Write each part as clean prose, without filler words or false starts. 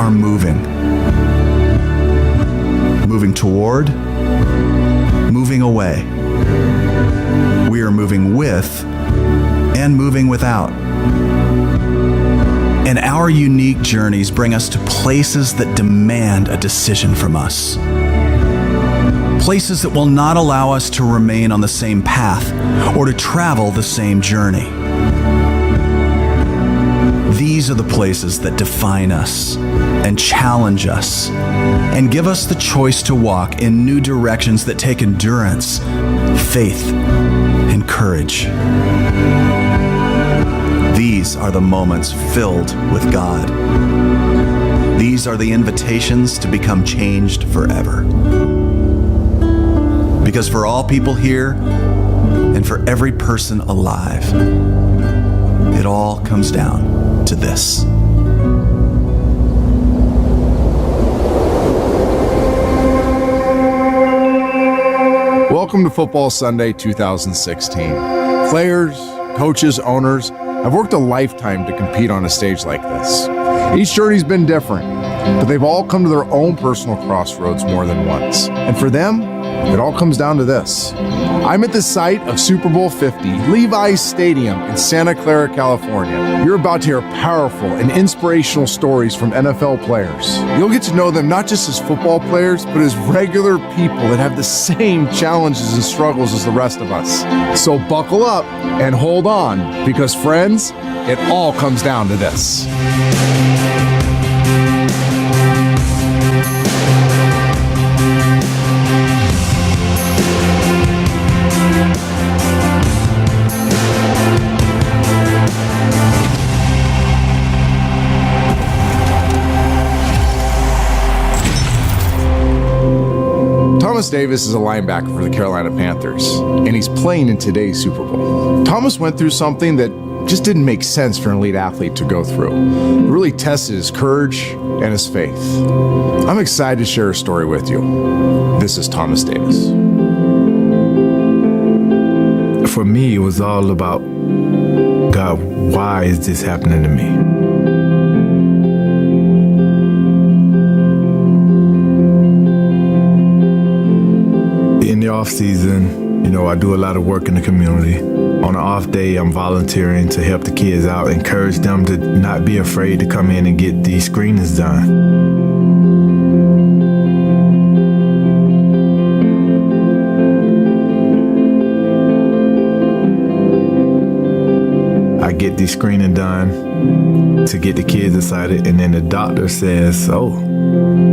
are moving. Moving toward, moving away. We are moving with and moving without. And our unique journeys bring us to places that demand a decision from us. Places that will not allow us to remain on the same path or to travel the same journey. These are the places that define us and challenge us and give us the choice to walk in new directions that take endurance, faith, and courage. These are the moments filled with God. These are the invitations to become changed forever. Because for all people here and for every person alive, it all comes down to this. Welcome to Football Sunday 2016. Players, coaches, owners have worked a lifetime to compete on a stage like this. Each journey's been different, but they've all come to their own personal crossroads more than once. And for them, it all comes down to this. I'm at the site of Super Bowl 50, Levi's Stadium in Santa Clara, California. You're about to hear powerful and inspirational stories from NFL players. You'll get to know them not just as football players, but as regular people that have the same challenges and struggles as the rest of us. So buckle up and hold on, because friends, it all comes down to this. Thomas Davis is a linebacker for the Carolina Panthers, and he's playing in today's Super Bowl. Thomas went through something that just didn't make sense for an elite athlete to go through. It really tested his courage and his faith. I'm excited to share a story with you. This is Thomas Davis. For me, it was all about, God, why is this happening to me? In the off season, I do a lot of work in the community. On an off day, I'm volunteering to help the kids out, encourage them to not be afraid to come in and get these screenings done. I get the screening done to get the kids excited, and then the doctor says, "Oh,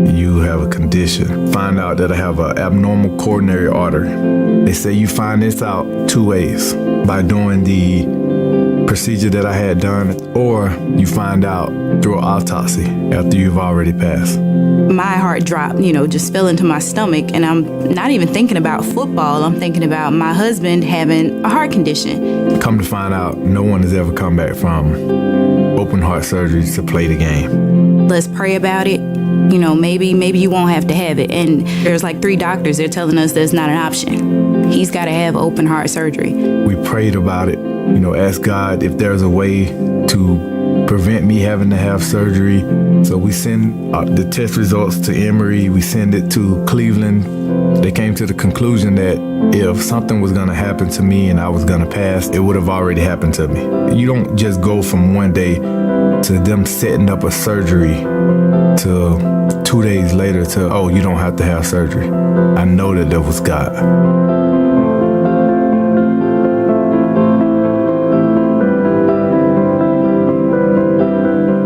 you have a condition." Find out that I have an abnormal coronary artery. They say you find this out two ways: by doing the procedure that I had done, or you find out through an autopsy after you've already passed. My heart dropped, just fell into my stomach, and I'm not even thinking about football. I'm thinking about my husband having a heart condition. Come to find out, no one has ever come back from open heart surgery to play the game. Let's pray about it. Maybe you won't have to have it. And there's like 3 doctors. They're telling us that's not an option. He's got to have open heart surgery. We prayed about it, asked God if there's a way to prevent me having to have surgery. So we send the test results to Emory. We send it to Cleveland. They came to the conclusion that if something was going to happen to me and I was going to pass, it would have already happened to me. You don't just go from one day to them setting up a surgery to 2 days later to, "Oh, you don't have to have surgery." I know that there was God.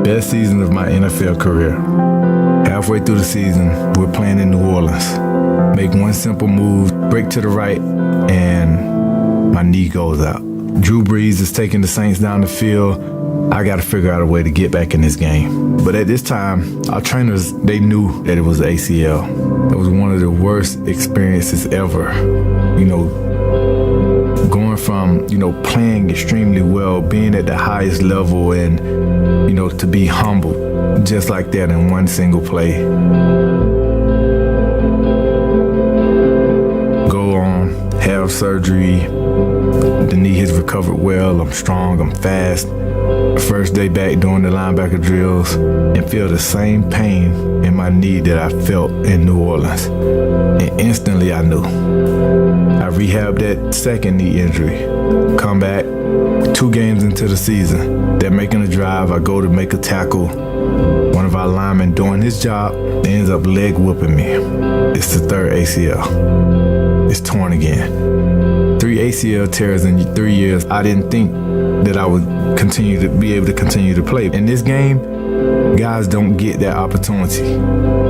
Best season of my NFL career. Halfway through the season, we're playing in New Orleans. Make one simple move, break to the right, and my knee goes out. Drew Brees is taking the Saints down the field. I got to figure out a way to get back in this game. But at this time, our trainers, they knew that it was ACL. It was one of the worst experiences ever. Going from, playing extremely well, being at the highest level, and, to be humbled just like that in one single play. Go on, have surgery. The knee has recovered well. I'm strong, I'm fast. first day back doing the linebacker drills and feel the same pain in my knee that I felt in New Orleans. And instantly I knew. I rehabbed that second knee injury. Come back 2 games into the season. They're making a drive. I go to make a tackle. One of our linemen doing his job ends up leg whooping me. It's the 3rd ACL. It's torn again. 3 ACL tears in 3 years. I didn't think that I would be able to continue to play. In this game, guys don't get that opportunity.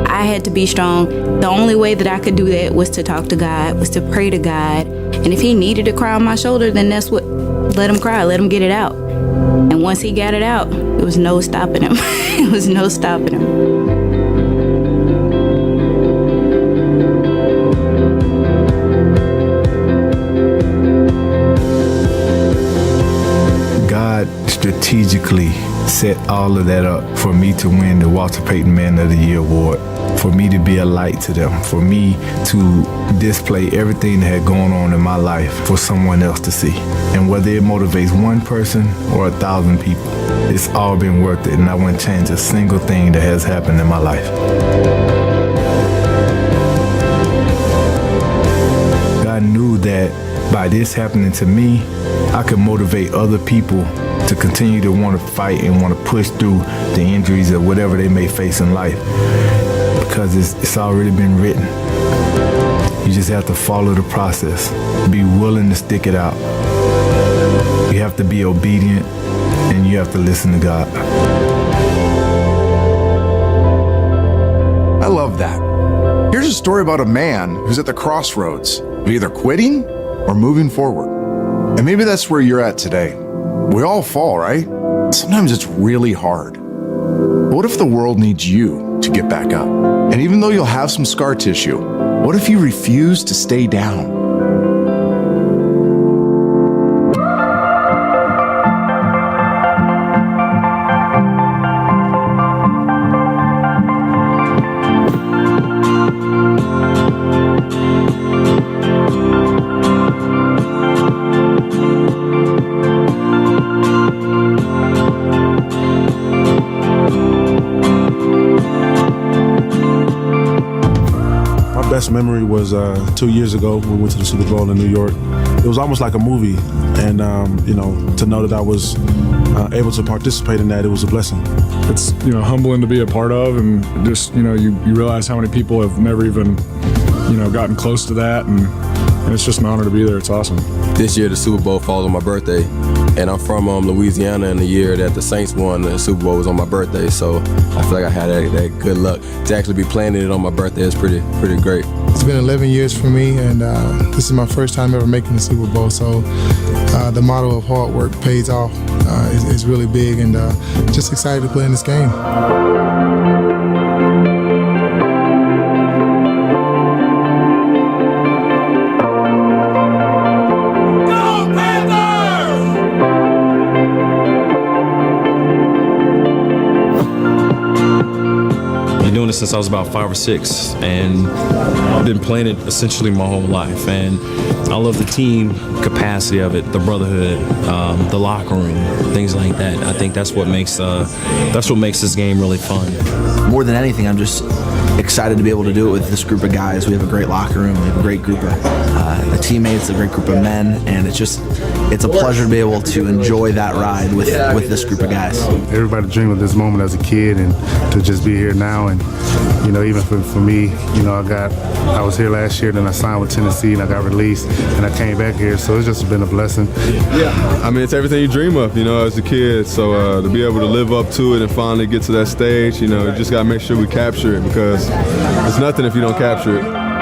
I had to be strong. The only way that I could do that was to talk to God, was to pray to God. And if he needed to cry on my shoulder, then let him cry, let him get it out. And once he got it out, there was no stopping him. It was no stopping him. God strategically set all of that up for me to win the Walter Payton Man of the Year award, for me to be a light to them, for me to display everything that had gone on in my life for someone else to see. And whether it motivates one person or 1,000 people, it's all been worth it, and I wouldn't change a single thing that has happened in my life. God knew that by this happening to me, I could motivate other people to continue to want to fight and want to push through the injuries or whatever they may face in life, because it's already been written. You just have to follow the process. Be willing to stick it out. You have to be obedient, and you have to listen to God. I love that. Here's a story about a man who's at the crossroads of either quitting or moving forward. And maybe that's where you're at today. We all fall, right? Sometimes it's really hard. But what if the world needs you to get back up? And even though you'll have some scar tissue, what if you refuse to stay down? Best memory was 2 years ago when we went to the Super Bowl in New York. It was almost like a movie, and to know that I was able to participate in that, it was a blessing. It's humbling to be a part of, and just you realize how many people have never even gotten close to that, and it's just an honor to be there. It's awesome. This year the Super Bowl falls on my birthday, and I'm from Louisiana, and the year that the Saints won the Super Bowl was on my birthday, so I feel like I had that good luck. To actually be planning it on my birthday is pretty great. It's been 11 years for me, and this is my first time ever making the Super Bowl, so the motto of hard work pays off is really big, and just excited to play in this game. Since I was about 5 or 6, and I've been playing it essentially my whole life, and I love the team capacity of it, the brotherhood, the locker room, things like that. I think that's what makes this game really fun. More than anything, I'm just excited to be able to do it with this group of guys. We have a great locker room, we have a great group of teammates, a great group of men, and it's a pleasure to be able to enjoy that ride with this group of guys. Everybody dreamed of this moment as a kid, and to just be here now, and even for me, I was here last year, then I signed with Tennessee, and I got released, and I came back here, so it's just been a blessing. Yeah, I mean, it's everything you dream of, as a kid, so to be able to live up to it and finally get to that stage, you just got to make sure we capture it, because it's nothing if you don't capture it.